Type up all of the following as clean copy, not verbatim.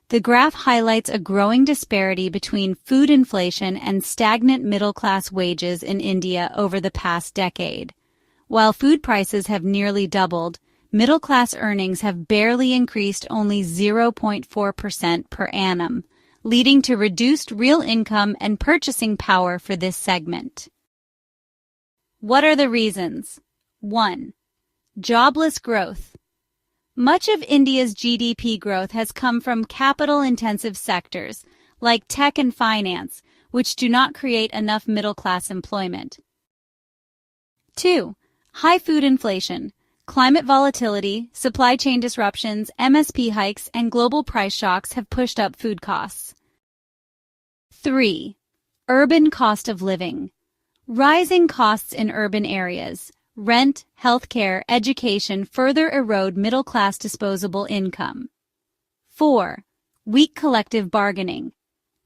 The graph highlights a growing disparity between food inflation and stagnant middle-class wages in India over the past decade. While food prices have nearly doubled, middle-class earnings have barely increased only 0.4% per annum, leading to reduced real income and purchasing power for this segment. What are the reasons? 1. Jobless growth. Much of India's GDP growth has come from capital-intensive sectors, like tech and finance, which do not create enough middle-class employment. 2. High food inflation. Climate volatility, supply chain disruptions, MSP hikes, and global price shocks have pushed up food costs. 3. Urban cost of living. Rising costs in urban areas, rent, healthcare, education further erode middle-class disposable income. 4. Weak collective bargaining.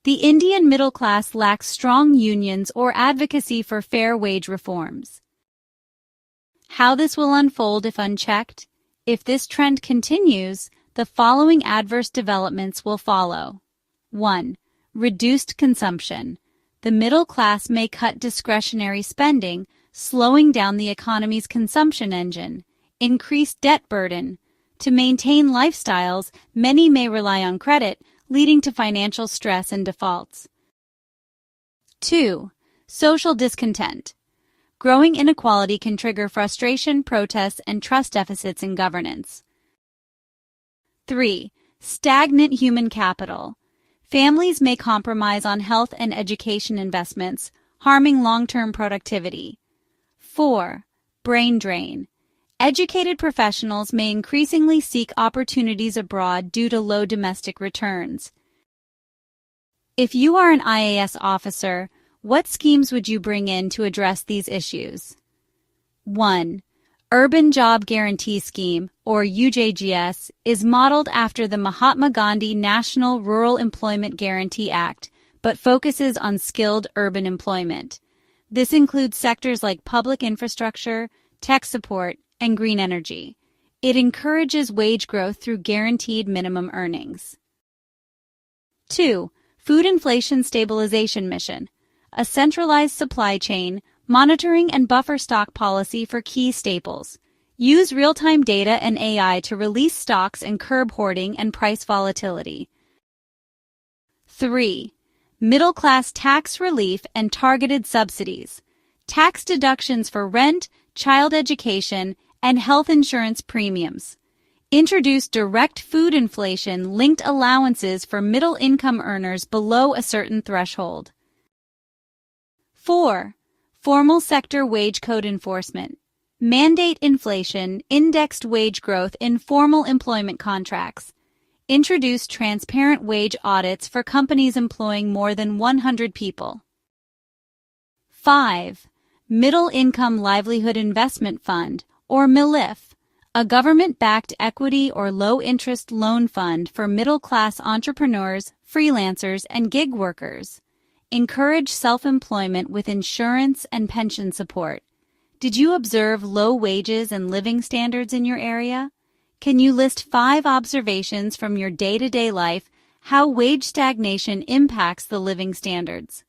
The Indian middle class lacks strong unions or advocacy for fair wage reforms. How this will unfold if unchecked? If this trend continues, the following adverse developments will follow. 1. Reduced consumption. The middle class may cut discretionary spending, slowing down the economy's consumption engine. Increased debt burden. To maintain lifestyles, many may rely on credit, leading to financial stress and defaults. 2. Social discontent. Growing inequality can trigger frustration, protests, and trust deficits in governance. 3. Stagnant human capital. Families may compromise on health and education investments, harming long-term productivity. 4. Brain drain. Educated professionals may increasingly seek opportunities abroad due to low domestic returns. If you are an IAS officer, what schemes would you bring in to address these issues? 1. Urban Job Guarantee Scheme, or UJGS, is modeled after the Mahatma Gandhi National Rural Employment Guarantee Act, but focuses on skilled urban employment. This includes sectors like public infrastructure, tech support, and green energy. It encourages wage growth through guaranteed minimum earnings. 2. Food Inflation Stabilization Mission, a centralized supply chain, monitoring and buffer stock policy for key staples. Use real-time data and AI to release stocks and curb hoarding and price volatility. 3. Middle-class tax relief and targeted subsidies. Tax deductions for rent, child education, and health insurance premiums. Introduce direct food inflation-linked allowances for middle-income earners below a certain threshold. 4. Formal sector wage code enforcement. Mandate inflation, indexed wage growth in formal employment contracts. Introduce transparent wage audits for companies employing more than 100 people. 5. Middle Income Livelihood Investment Fund, or MILIF, a government-backed equity or low-interest loan fund for middle-class entrepreneurs, freelancers, and gig workers. Encourage self-employment with insurance and pension support. Did you observe low wages and living standards in your area? Can you list 5 observations from your day-to-day life how wage stagnation impacts the living standards?